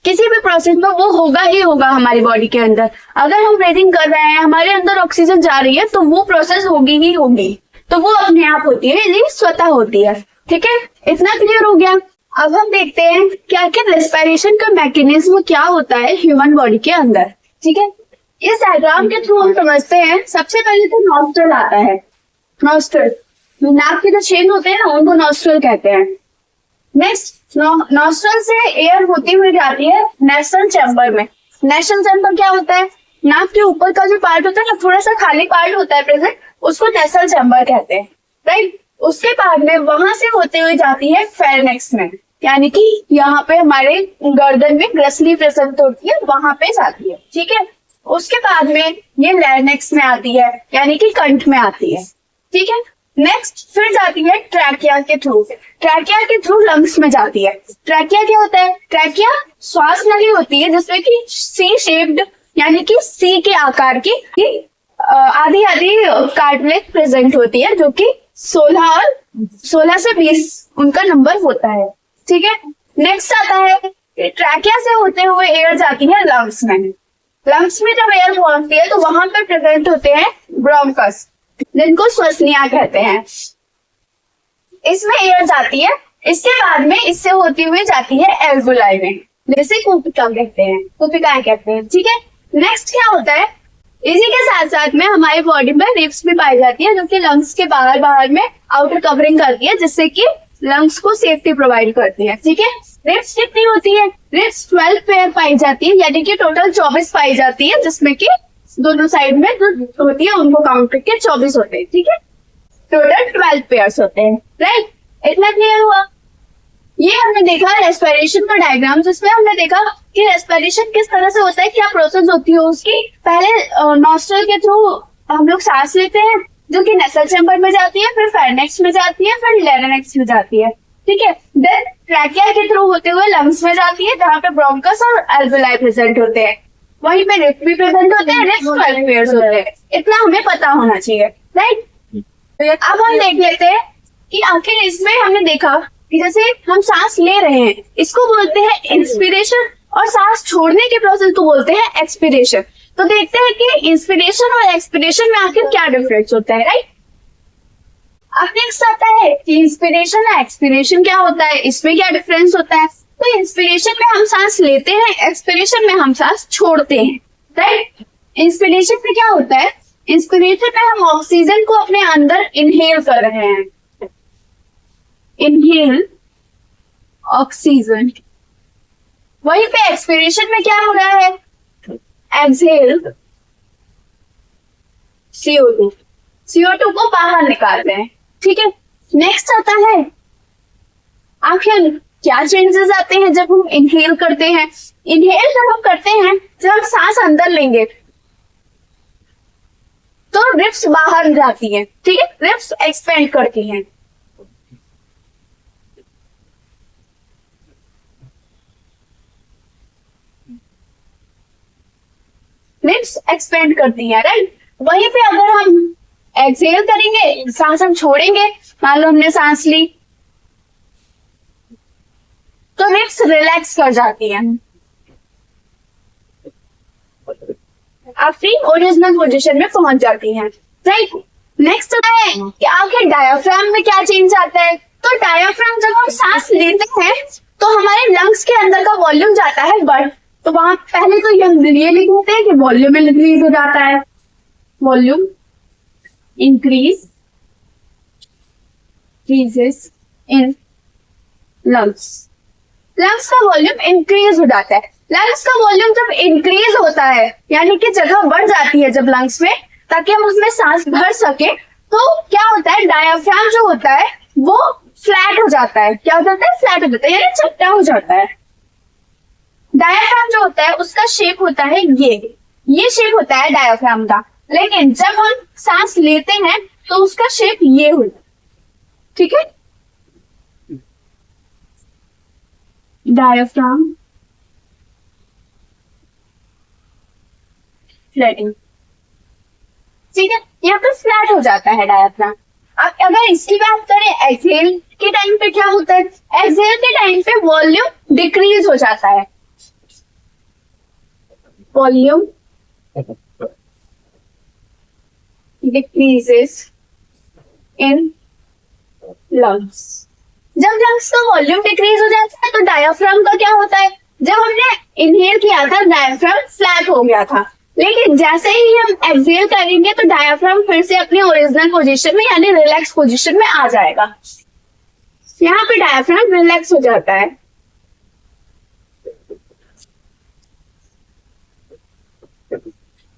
किसी भी प्रोसेस में वो होगा ही होगा हमारी बॉडी के अंदर। अगर हम ब्रीदिंग कर रहे हैं, हमारे अंदर ऑक्सीजन जा रही है, तो वो प्रोसेस होगी ही होगी, तो वो अपने आप होती है, ये स्वतः होती है, ठीक है। इतना क्लियर हो गया। अब हम देखते हैं क्या क्या रेस्पिरेशन का मैकेनिज्म क्या होता है ह्यूमन बॉडी के अंदर, ठीक है। इस डायग्राम के थ्रू हम समझते हैं। सबसे पहले तो नॉस्ट्रल आता है। नॉस्ट्रल, नाक के जो छेद होते हैं ना, उनको नॉस्ट्रल कहते हैं। नेक्स्ट, नॉस्ट्रल से एयर होती हुई जाती है नेशनल चैम्बर में। नेशनल चैम्बर क्या होता है, नाक के ऊपर का जो पार्ट होता है ना, थोड़ा सा खाली पार्ट होता है प्रेजेंट, उसको नेशनल चैम्बर कहते हैं, राइट। उसके बाद में वहां से होते हुए जाती है फेरिंक्स में, यानी कि यहाँ पे हमारे गर्दन में ग्रसली प्रेजेंट होती है, वहां पे जाती है, ठीक है। उसके बाद में ये लैरिंक्स में आती है, यानी कि कंठ में आती है, ठीक है। नेक्स्ट फिर जाती है ट्रैकिया के थ्रू। ट्रैकिया के थ्रू लंग्स में जाती है। ट्रैकिया क्या होता है, ट्रैकिया श्वास नली होती है जिसमें कि सी शेप्ड, यानी कि सी के आकार की आधी आधी कार्टिलेज प्रेजेंट होती है, जो कि 16 से 20 उनका नंबर होता है, ठीक है। नेक्स्ट आता है ट्रैकिया से होते हुए एयर जाती है लंग्स में। लंग्स में जब एयर पहुंचती है तो वहां पर प्रेजेंट होते हैं ब्रोंकस, जिनको श्वसनिया कहते हैं। इसमें एयर जाती है, इसके बाद में इससे होती हुई जाती है एल्वुलाई में, जैसे कुपिका कहते हैं, कुपिकाएं कहते हैं, ठीक है। नेक्स्ट क्या होता है, इसी के साथ साथ में हमारी बॉडी में रिब्स भी पाई जाती है, जो कि लंग्स के बाहर में आउटर कवरिंग करती है, जिससे कि लंग्स को सेफ्टी प्रोवाइड करती है, ठीक है। रिब्स कितनी होती है, रिब्स 12 पेयर पाई जाती है, यानी कि टोटल 24 पाई जाती है, जिसमें कि दोनों साइड में जो होती है उनको काउंट करके 24 होते हैं, ठीक है। टोटल 12 पेयर्स होते हैं, राइट। इतना क्लियर हुआ। ये हमने देखा रेस्पिरेशन का डायग्राम, जिसमें हमने देखा कि रेस्पिरेशन किस तरह से होता है, क्या प्रोसेस होती है उसकी। पहले नॉस्ट्रल के थ्रू हम लोग सांस लेते हैं, जो कि नेसल चैम्बर में जाती है, फिर फेरिंक्स में जाती है, फिर लैरिंक्स में जाती है, ठीक है। देन ट्रैकिया के थ्रू होते हुए लंग्स में जाती है, जहाँ पे ब्रोंकस और एल्वुलाई प्रेजेंट होते हैं। वहीं पे रिब्स भी प्रेजेंट होते हैं, रिब्स 12 पेयर्स होते हैं। इतना हमें पता होना चाहिए, राइट। अब हम देख लेते हैं कि आखिर इसमें हमने देखा कि जैसे हम सांस ले रहे हैं, इसको बोलते हैं इंस्पिरेशन, और सांस छोड़ने के प्रोसेस को बोलते हैं एक्सपिरेशन। तो देखते हैं कि इंस्पिरेशन और एक्सपिरेशन में आखिर क्या डिफरेंस होता है, राइट। अब नेक्स्ट आता है कि इंस्पिरेशन और एक्सपिरेशन क्या होता है, इसमें क्या डिफरेंस होता है। तो इंस्पिरेशन में हम सांस लेते हैं, एक्सपिरेशन में हम सांस छोड़ते हैं, राइट। इंस्पिरेशन में क्या होता है, इंस्पिरेशन में हम ऑक्सीजन को अपने अंदर इनहेल कर रहे हैं, इनहेल ऑक्सीजन। वहीं पे एक्सपिरेशन में क्या हो रहा है, एक्सहेल CO2, CO2 को बाहर निकाल रहे हैं, ठीक है। नेक्स्ट आता है आखिर क्या चेंजेस आते हैं जब हम इनहेल करते हैं। इनहेल जब हम करते हैं, जब हम सांस अंदर लेंगे तो रिब्स बाहर जाती है, ठीक है, रिब्स एक्सपेंड करती हैं। रिब्स एक्सपेंड करती है, राइट। वहीं पे अगर हम एक्सहेल करेंगे, सांस हम छोड़ेंगे, मान लो हमने सांस ली, तो रिब्स रिलैक्स कर जाती है। आप फ्री ओरिजिनल पोजीशन में पहुंच जाती हैं, राइट। नेक्स्ट होता है कि आखिर डायफ्राम में क्या चेंज आता है। तो डायफ्राम जब हम सांस लेते हैं तो हमारे लंग्स के अंदर का वॉल्यूम जाता है बढ़। तो वहां पहले तो ये लिखते हैं कि वॉल्यूम इंक्रीज हो जाता है, volume increase in lungs, lungs का वॉल्यूम इंक्रीज हो जाता है। लंग्स का वॉल्यूम जब इंक्रीज होता है यानी कि जगह बढ़ जाती है जब लंग्स में, ताकि हम उसमें सांस भर सके, तो क्या होता है डायफ्राम जो होता है वो फ्लैट हो जाता है। क्या हो जाता है? फ्लैट हो जाता है, यानी चपटा हो जाता है। डायफ्राम जो होता है उसका शेप होता है ये शेप होता है डायफ्राम का। लेकिन जब हम सांस लेते हैं तो उसका शेप ये होता है, ठीक है। डायफ्राम फ्लैटिंग, ठीक है, यहाँ पे फ्लैट हो जाता है डायफ्राम। अब अगर इसकी बात करें एक्सहेल के टाइम पे क्या होता है, एक्सहेल के टाइम पे वॉल्यूम डिक्रीज हो जाता है, वॉल्यूम डिक्रीजेस इन लंग्स। जब लंग्स का वॉल्यूम डिक्रीज हो जाता है तो डायफ्राम का क्या होता है, जब हमने इनहेल किया था डायफ्राम फ्लैट हो गया था, लेकिन जैसे ही हम एक्सहेल करेंगे तो डायफ्राम फिर से अपनी ओरिजिनल पोजीशन में यानी रिलैक्स पोजीशन में आ जाएगा। यहाँ पे डायफ्राम रिलैक्स हो जाता है,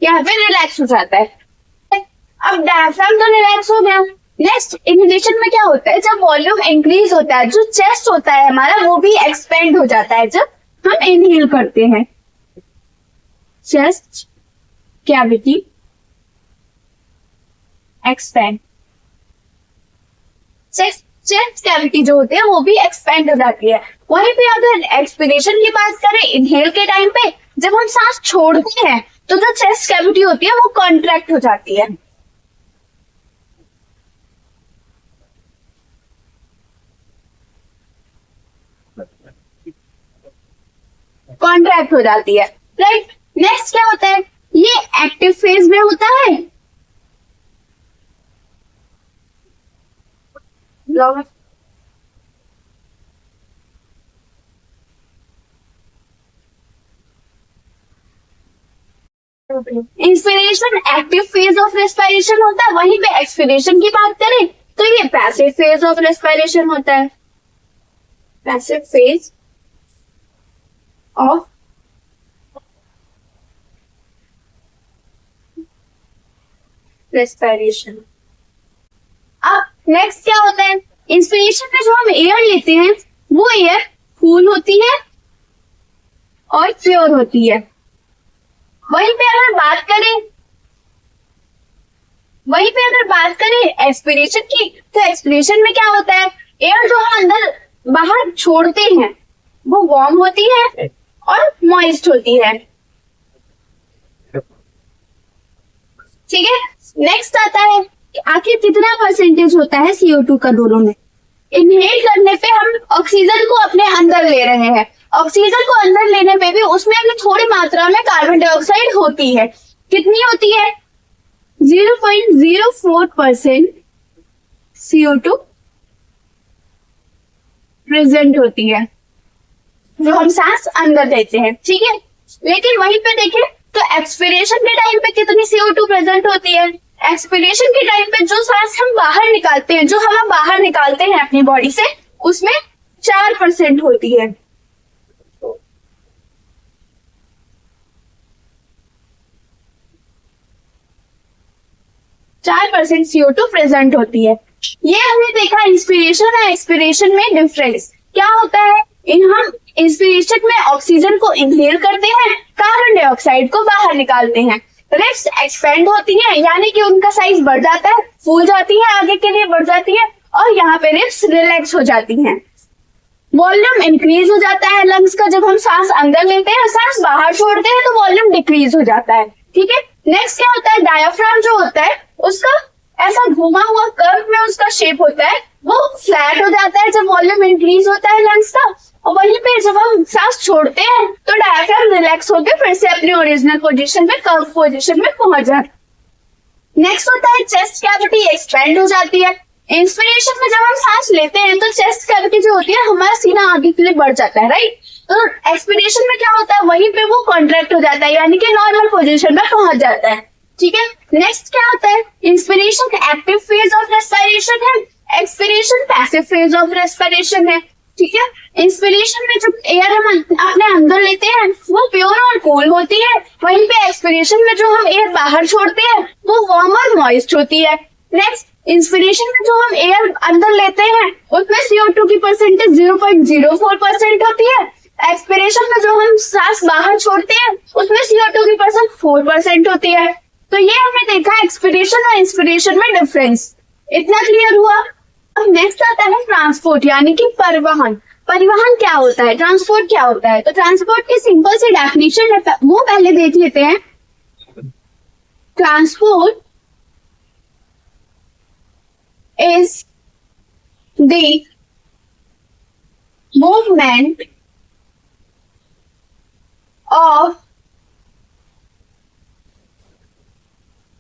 यहाँ पे रिलैक्स हो जाता है। अब डायफ्राम तो रिलैक्स हो गया। नेक्स्ट इनहेलेशन में क्या होता है, जब वॉल्यूम इंक्रीज होता है जो चेस्ट होता है हमारा वो भी एक्सपेंड हो जाता है जब हम इनहेल करते हैं। Chest cavity expand, chest cavity जो होती है वो भी एक्सपेंड हो जाती है। वहीं पे अगर एक्सपिरेशन की बात करें इनहेल के टाइम पे, जब हम सांस छोड़ते हैं तो जो चेस्ट कैविटी होती है वो कॉन्ट्रैक्ट हो जाती है। कॉन्ट्रैक्ट हो जाती है, राइट। नेक्स्ट क्या होता है, ये एक्टिव फेज में होता है। Inspiration active phase of respiration होता है, वहीं पे एक्सपिरेशन की बात करें तो ये पैसिव फेज ऑफ रेस्पिरेशन होता है, पैसिव फेज ऑफ रेस्पिरेशन। अब नेक्स्ट क्या होता है, इंस्पिरेशन में जो हम एयर लेते हैं वो एयर कूल होती है और प्योर होती है। वहीं पे अगर बात करें एक्सपिरेशन की, तो एक्सपिरेशन में क्या होता है, एयर जो हम अंदर बाहर छोड़ते हैं वो वार्म होती है और मॉइस्ट होती है, ठीक है। नेक्स्ट आता है कि आखिर कितना परसेंटेज होता है CO2 का दोनों में। इनहेल करने पे हम ऑक्सीजन को अपने अंदर ले रहे हैं, ऑक्सीजन को अंदर लेने पे भी उसमें अभी थोड़ी मात्रा में कार्बन डाइऑक्साइड होती है। कितनी होती है? 0.04% CO2 प्रेजेंट होती है जो हम सांस अंदर लेते हैं, ठीक है। लेकिन वहीं पे देखें तो एक्सपिरेशन के टाइम पे कितनी CO2 प्रेजेंट होती है। एक्सपिरेशन के टाइम पे जो सांस हम बाहर निकालते हैं, जो हवा बाहर निकालते हैं अपनी बॉडी से, उसमें 4% होती है। CO2 प्रेजेंट होती है। ये हमने देखा इंस्पिरेशन और एक्सपिरेशन में डिफरेंस क्या होता है। हम इंस्पिरेशन में ऑक्सीजन को इनहेल करते हैं, कार्बन डाइऑक्साइड को बाहर निकालते हैं। रिब्स एक्सपेंड होती हैं, यानी कि उनका साइज बढ़ जाता है, फूल जाती है, आगे के लिए बढ़ जाती है, और यहाँ पे रिब्स रिलैक्स हो जाती हैं। वॉल्यूम इंक्रीज हो जाता है लंग्स का, जब हम सांस अंदर लेते हैं, सांस बाहर छोड़ते हैं तो वॉल्यूम डिक्रीज हो जाता है, ठीक है। नेक्स्ट क्या होता है, डायाफ्राम जो होता है उसका ऐसा घुमा हुआ कर्व में उसका शेप होता है, वो फ्लैट हो जाता है जब वॉल्यूम इंक्रीज होता है लंग्स का, और वहीं पे जब हम सांस छोड़ते हैं तो डायफ्राम रिलैक्स होकर फिर से अपनी ओरिजिनल पोजीशन में, कर्व पोजीशन में पहुंच जाता है। नेक्स्ट होता है चेस्ट कैविटी एक्सपेंड हो जाती है। इंस्पिरेशन में जब हम सांस लेते हैं तो चेस्ट कैविटी जो होती है हमारा सीना आगे के लिए बढ़ जाता है, राइट। तो एक्सपिरेशन में क्या होता है, वहीं पे वो कॉन्ट्रैक्ट हो जाता है, यानी कि नॉर्मल पोजीशन में पहुंच जाता है, ठीक है। नेक्स्ट क्या होता है, inspiration active phase of respiration है, expiration passive phase of respiration है, ठीक है। इंस्पिरेशन में जो एयर हम अपने अंदर लेते हैं वो प्योर और कूल होती है, वहीं पे एक्सपिरेशन में जो हम एयर बाहर छोड़ते हैं वो वार्म और मॉइस्ट होती है। नेक्स्ट, इंस्पिरेशन में जो हम एयर अंदर लेते हैं उसमें CO2 की परसेंटेज 0.04% होती है। एक्सपिरेशन में जो हम सांस बाहर छोड़ते हैं उसमें CO2 की परसेंट 4% होती है। तो ये हमने देखा एक्सपिरेशन और इंस्पिरेशन में डिफरेंस। इतना क्लियर हुआ। अब नेक्स्ट आता है ट्रांसपोर्ट यानी कि परिवहन। परिवहन क्या होता है, ट्रांसपोर्ट क्या होता है? तो ट्रांसपोर्ट की सिंपल सी डेफिनेशन है, वो पहले देख लेते हैं। Transport is the movement of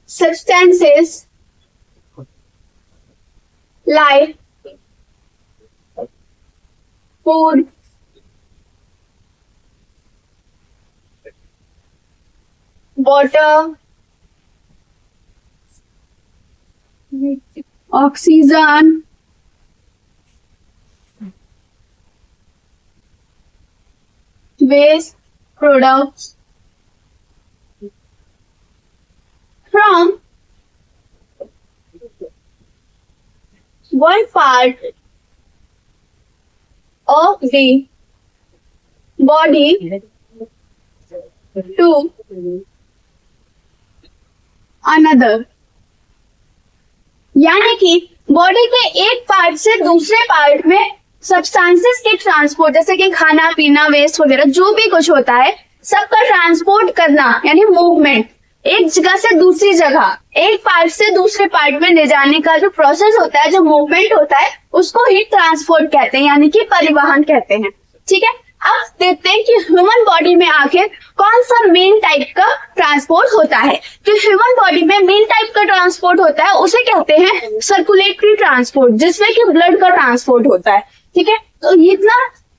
substances like food, water, oxygen, waste products from one part of the body to another। यानी कि बॉडी के एक पार्ट से दूसरे पार्ट में सब्सटेंसेस के ट्रांसपोर्ट, जैसे कि खाना पीना, वेस्ट वगैरह जो भी कुछ होता है, सबका ट्रांसपोर्ट करना यानी मूवमेंट, एक जगह से दूसरी जगह, एक पार्ट से दूसरे पार्ट में ले जाने का जो प्रोसेस होता है, जो मूवमेंट होता है, उसको ही ट्रांसपोर्ट कहते हैं यानी कि परिवहन कहते हैं, ठीक है। अब देखते हैं कि ह्यूमन बॉडी में आखिर कौन सा मेन टाइप का ट्रांसपोर्ट होता है। तो ह्यूमन बॉडी में मेन टाइप का ट्रांसपोर्ट होता है उसे कहते हैं सर्कुलेटरी ट्रांसपोर्ट, जिसमें कि ब्लड का ट्रांसपोर्ट होता है, ठीक है। तो इतना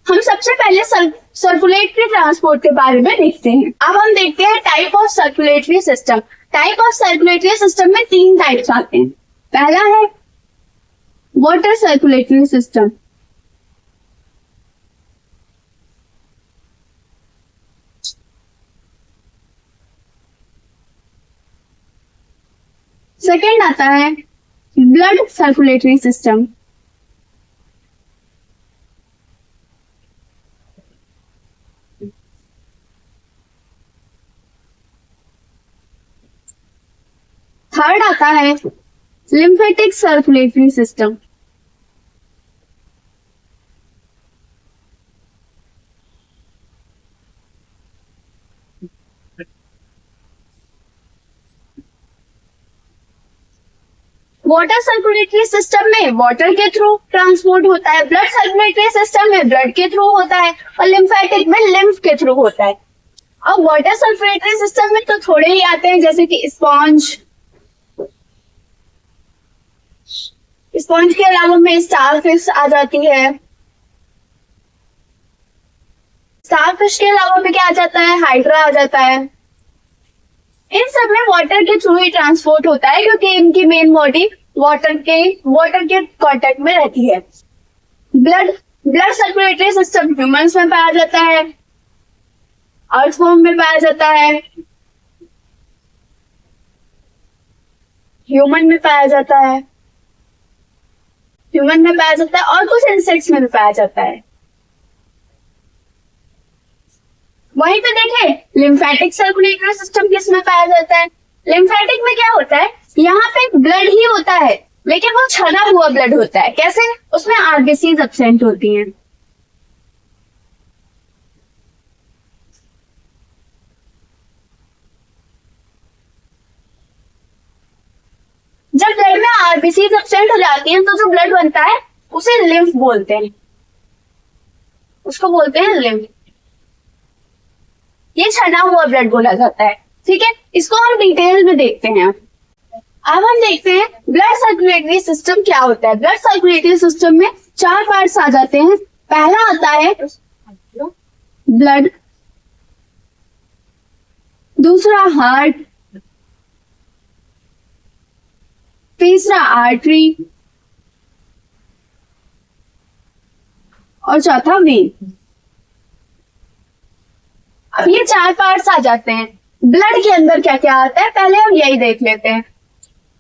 हम सबसे पहले सर्कुलेटरी ट्रांसपोर्ट के बारे में देखते हैं। अब हम देखते हैं type of circulatory system. Type of circulatory system में 3 टाइप्स आते हैं। पहला है वाटर सर्कुलेटरी सिस्टम, सेकेंड आता है ब्लड सर्कुलेटरी सिस्टम, थर्ड आता है lymphatic circulatory system, water circulatory system में वाटर के थ्रू ट्रांसपोर्ट होता है, ब्लड सर्कुलेटरी सिस्टम में ब्लड के थ्रू होता है और लिम्फेटिक में लिम्फ के थ्रू होता है। अब वाटर सर्कुलेटरी सिस्टम में तो थोड़े ही आते हैं, जैसे कि स्पॉन्ज के अलावा में स्टारफिश आ जाती है। स्टारफिश के अलावा में क्या आ जाता है, हाइड्रा आ जाता है। इन सब में वाटर के थ्रू ही ट्रांसपोर्ट होता है क्योंकि इनकी मेन बॉडी वाटर के कांटेक्ट में रहती है। ब्लड सर्कुलेटरी सिस्टम ह्यूमंस में पाया जाता है, अर्थवॉर्म में पाया जाता है, ह्यूमन में पाया जाता है और कुछ इंसेक्ट्स में भी पाया जाता है। वहीं पे देखें लिम्फेटिक सर्कुलेटरी सिस्टम किसमें पाया जाता है। लिम्फेटिक में क्या होता है, यहाँ पे ब्लड ही होता है लेकिन वो छना हुआ ब्लड होता है। कैसे? उसमें आरबीसीज एब्सेंट होती हैं। जब ब्लड में आरबीसीज एब्सेंट हो जाती हैं तो जो ब्लड बनता है उसे लिम्फ बोलते हैं। उसको बोलते हैं लिम्फ। ये छना हुआ ब्लड बोला जाता है। ठीक है, इसको हम डिटेल में देखते हैं। अब हम देखते हैं ब्लड सर्कुलेटरी सिस्टम क्या होता है। ब्लड सर्कुलेटरी सिस्टम में 4 पार्ट्स आ जाते हैं। पहला आता है ब्लड, दूसरा हार्ट, तीसरा आर्टरी और चौथा वेन। अब ये 4 पार्ट्स आ जाते हैं। ब्लड के अंदर क्या क्या आता है पहले हम यही देख लेते हैं।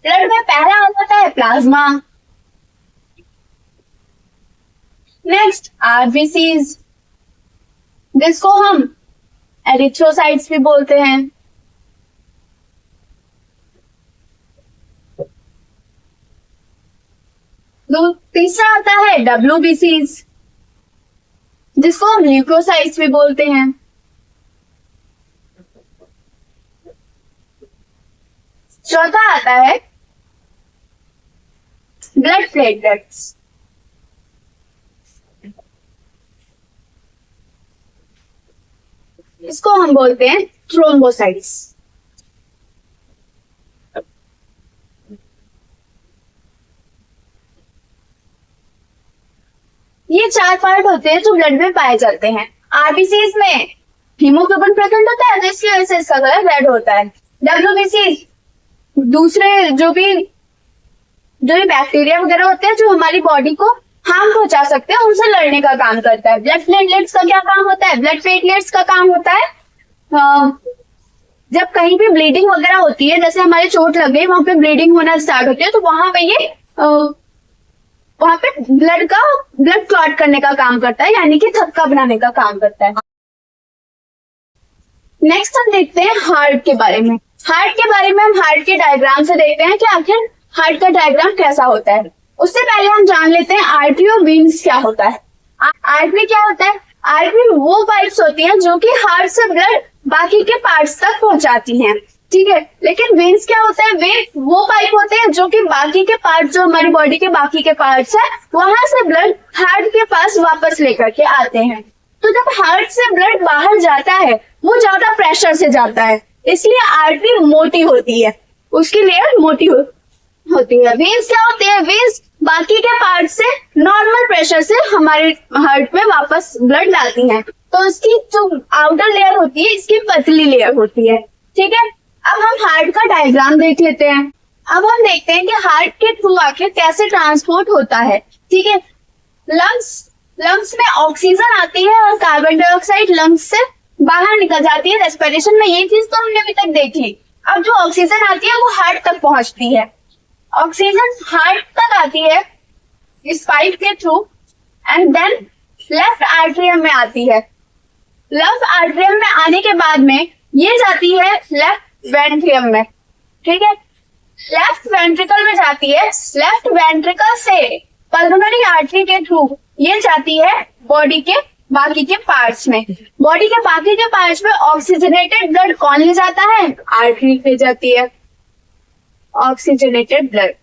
ब्लड में पहला आता है प्लाज्मा, नेक्स्ट आरबीसीज जिसको हम एरिथ्रोसाइट्स भी बोलते हैं, तीसरा आता है डब्ल्यूबीसीज जिसको हम ल्यूकोसाइट्स भी बोलते हैं, चौथा आता है ब्लड प्लेटलेट्स, इसको हम बोलते हैं थ्रोम्बोसाइट्स। ये 4 पार्ट होते हैं जो ब्लड में पाए जाते हैं। आरबीसीज में हीमोग्लोबिन प्रेजेंट होता है जिसकी वजह से इसका कलर रेड होता है। डब्ल्यूबीसी दूसरे जो भी बैक्टीरिया वगैरह होते हैं जो हमारी बॉडी को हार्म पहुंचा सकते हैं उनसे लड़ने का काम करता है। ब्लड प्लेटलेट्स का क्या काम होता है? ब्लड प्लेटलेट्स का काम होता है जब कहीं भी ब्लीडिंग वगैरह होती है, जैसे हमारी चोट लग गई, वहां पे ब्लीडिंग होना स्टार्ट होती है, तो वहां पे ब्लड क्लॉट करने का काम करता है, यानी कि थक्का बनाने का काम करता है। नेक्स्ट हम देखते हैं हार्ट के बारे में। हार्ट के बारे में हम हार्ट के डायग्राम से देखते हैं कि आखिर हार्ट का डायग्राम कैसा होता है। उससे पहले हम जान लेते हैं आर्टरी और वेन्स क्या होता है। आर्टरी क्या होता है? आर्टरी वो पाइप्स होती हैं जो कि हार्ट से ब्लड बाकी के पार्ट्स तक पहुंचाती हैं, ठीक है। लेकिन वेन्स क्या होता है? वेन वो पाइप होते हैं जो कि बाकी के पार्ट, जो हमारी बॉडी के बाकी के पार्ट्स है, वहां से ब्लड हार्ट के पास वापस लेकर के आते हैं। तो जब हार्ट से ब्लड बाहर जाता है वो ज्यादा प्रेशर से जाता है, इसलिए आर्टरी मोटी होती है, उसकी लेयर मोटी होती है। वेन्स क्या होते हैं? वेन्स बाकी के पार्ट से नॉर्मल प्रेशर से हमारे हार्ट में वापस ब्लड डालती हैं। तो इसकी जो आउटर लेयर होती है, इसकी पतली लेयर होती है, ठीक है। अब हम हार्ट का डायग्राम देख लेते हैं। अब हम देखते हैं कि हार्ट के थ्रू आखिर कैसे ट्रांसपोर्ट होता है, ठीक है। लंग्स में ऑक्सीजन आती है और कार्बन डाइऑक्साइड लंग्स से बाहर निकल जाती है रेस्पिरेशन में। ये चीज तो हमने अभी तक देखी। अब जो ऑक्सीजन आती है वो हार्ट तक पहुंचती है। ऑक्सीजन हार्ट तक आती है इस पाइप के through and then left atrium में आती है। लेफ्ट आर्टरियम में आने के बाद में ये जाती है लेफ्ट वेंट्रिकल में, ठीक है। लेफ्ट वेंट्रिकल में जाती है। लेफ्ट वेंट्रिकल से पल्मोनरी आर्टरी के थ्रू ये जाती है बॉडी के बाकी के पार्ट्स में। बॉडी के बाकी के पार्ट्स में ऑक्सीजनेटेड ब्लड कौन ले जाता है? आर्टरी ले जाती है ऑक्सीजनेटेड ब्लड।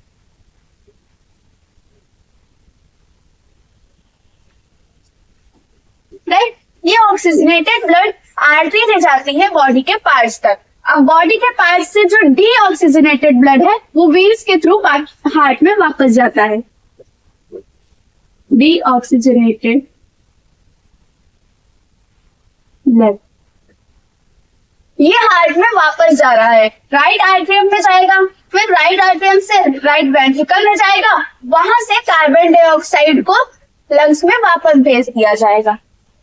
राइट, ये ऑक्सीजनेटेड ब्लड आर्टरी ले जाती है बॉडी के पार्ट्स तक। अब बॉडी के पार्ट्स से जो डीऑक्सीजनेटेड ब्लड है वो वेन्स के थ्रू हार्ट में वापस जाता है। डीऑक्सीजनेटेड ब्लड ये हार्ट में वापस जा रहा है। राइट आर्टरियम में जाएगा, फिर राइट आर्टरियम से राइट वेंट्रिकल में जाएगा, वहां से कार्बन डाइऑक्साइड को लंग्स में वापस भेज दिया जाएगा,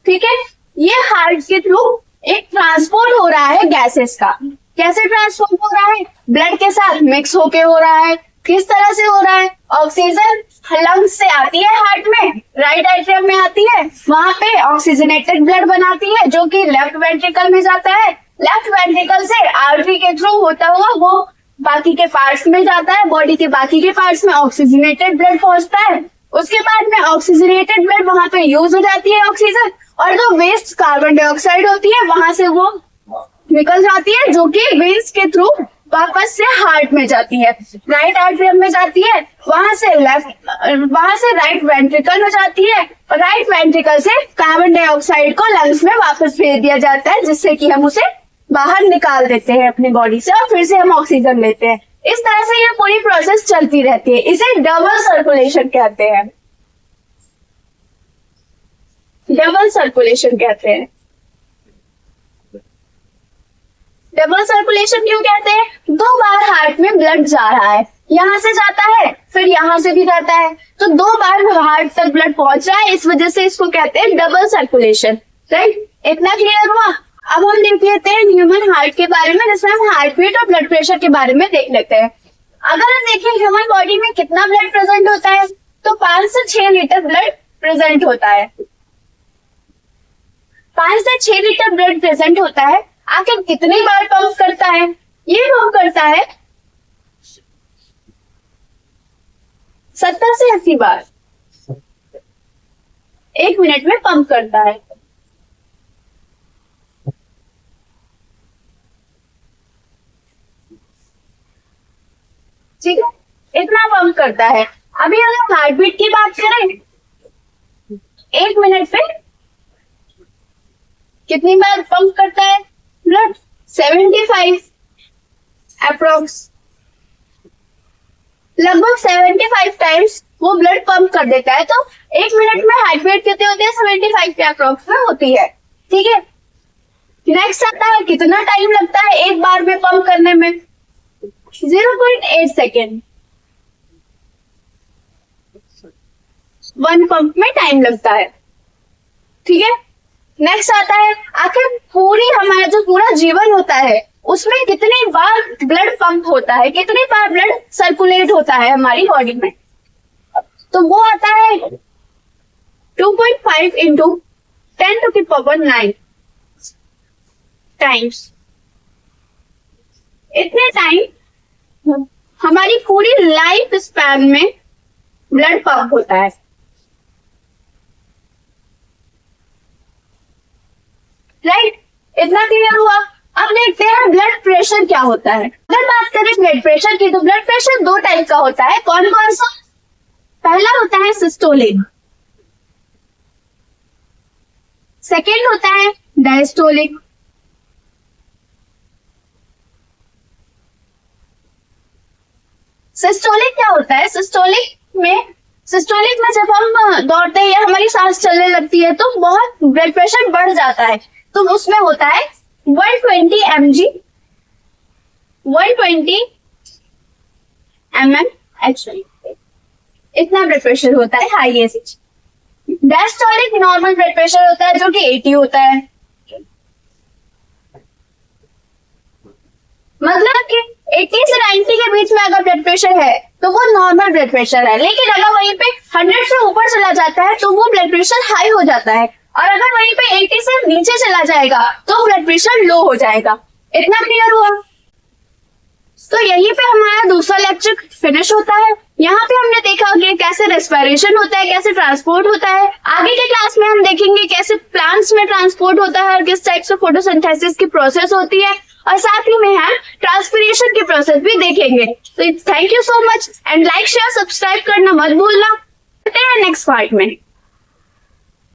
ठीक है। ये हार्ट के थ्रू एक ट्रांसपोर्ट हो रहा है गैसेस का। कैसे ट्रांसपोर्ट हो रहा है? ब्लड के साथ मिक्स होके हो रहा है। किस तरह से हो रहा है? ऑक्सीजन लंग्स से आती है हार्ट में, राइट आर्टरियम में आती है, वहां पे ऑक्सीजनेटेड ब्लड बनाती है जो कि लेफ्ट वेंट्रिकल में जाता है। लेफ्ट वेंट्रिकल से आर्टरी के थ्रू होता हुआ वो बाकी के पार्ट्स में जाता है। बॉडी के बाकी के पार्ट्स में ऑक्सीजनेटेड ब्लड पहुंचता है। उसके बाद में ऑक्सीजनेटेड ब्लड वहां पे यूज हो जाती है ऑक्सीजन, और जो वेस्ट कार्बन डाइऑक्साइड होती है वहां से वो निकल जाती है, जो कि वेन्स के थ्रू वापस से हार्ट में जाती है, राइट एट्रियम में जाती है, वहां से राइट वेंट्रिकल में जाती है, और राइट वेंट्रिकल से कार्बन डाइऑक्साइड को लंग्स में वापस भेज दिया जाता है, जिससे कि हम उसे बाहर निकाल देते हैं अपनी बॉडी से और फिर से हम ऑक्सीजन लेते हैं। इस तरह से ये पूरी प्रोसेस चलती रहती है। इसे डबल सर्कुलेशन कहते हैं। डबल सर्कुलेशन कहते हैं। डबल सर्कुलेशन क्यों कहते हैं? 2 बार हार्ट में ब्लड जा रहा है, यहाँ से जाता है फिर यहाँ से भी जाता है, तो 2 बार हार्ट तक ब्लड पहुंच रहा है, इस वजह से इसको कहते हैं डबल सर्कुलेशन। राइट, इतना क्लियर हुआ? अब हम देख लेते हैं ह्यूमन हार्ट के बारे में, जिसमें हम हार्ट बीट और ब्लड प्रेशर के बारे में देख लेते हैं। अगर हम देखें ह्यूमन बॉडी में कितना ब्लड प्रेजेंट होता है, तो 5 से 6 लीटर ब्लड प्रेजेंट होता है। 5 से 6 लीटर ब्लड प्रेजेंट होता है। आखिर कितनी बार पंप करता है? ये पंप करता है 70 से 80 बार 1 मिनट में पंप करता है। ठीक है, इतना पंप करता है। अभी अगर हार्ट बीट की बात करें, 1 मिनट पे कितनी बार पंप करता है ब्लड? 75 अप्रोक्स, लगभग 75 टाइम्स वो ब्लड पंप कर देता है। तो 1 मिनट में हार्ट बीट कितनी होती है? 75 के अप्रोक्स में होती है। ठीक है, नेक्स्ट आता है कितना टाइम लगता है एक बार में पंप करने में? 0.8 सेकेंड 1 पंप में टाइम लगता है। ठीक है, नेक्स्ट आता है आखिर पूरी हमारा जो पूरा जीवन होता है उसमें कितनी बार ब्लड पंप होता है, कितनी बार ब्लड सर्कुलेट होता है हमारी बॉडी में? तो वो आता है 2.5 इंटू 10⁹ टाइम्स। इतने टाइम हमारी पूरी लाइफ स्पैन में ब्लड पंप होता है। राइट, इतना क्लियर हुआ? अब देखते हैं ब्लड प्रेशर क्या होता है। अगर बात करें ब्लड प्रेशर की, तो ब्लड प्रेशर 2 टाइप का होता है। कौन कौन सा? पहला होता है सिस्टोलिक, सेकेंड होता है डायस्टोलिक। सिस्टोलिक क्या होता है? सिस्टोलिक में जब हम दौड़ते हैं या हमारी सांस चलने लगती है तो बहुत ब्लड प्रेशर बढ़ जाता है, तो उसमें होता है 120 mg 120 mmHg, इतना ब्लड प्रेशर होता है highest. Diastolic normal blood pressure होता है जो कि 80 होता है। मतलब कि 80 से 90 के बीच में अगर ब्लड प्रेशर है तो वो नॉर्मल ब्लड प्रेशर है, लेकिन अगर वहीं पे 100 से ऊपर चला जाता है तो वो ब्लड प्रेशर हाई हो जाता है, और अगर वहीं पे 80 से नीचे चला जाएगा तो ब्लड प्रेशर लो हो जाएगा। इतना क्लियर हुआ? तो यहीं पे हमारा दूसरा लेक्चर फिनिश होता है। यहाँ पे हमने देखा कि कैसे रेस्पिरेशन होता है, कैसे ट्रांसपोर्ट होता है। आगे के क्लास में हम देखेंगे कैसे प्लांट्स में ट्रांसपोर्ट होता है और किस टाइप से फोटोसिंथेसिस की प्रोसेस होती है, और साथ ही में हम ट्रांसपिरेशन की प्रोसेस भी देखेंगे। तो thank you so much and like share subscribe करना मत भूलना। मिलते हैं नेक्स्ट पार्ट में।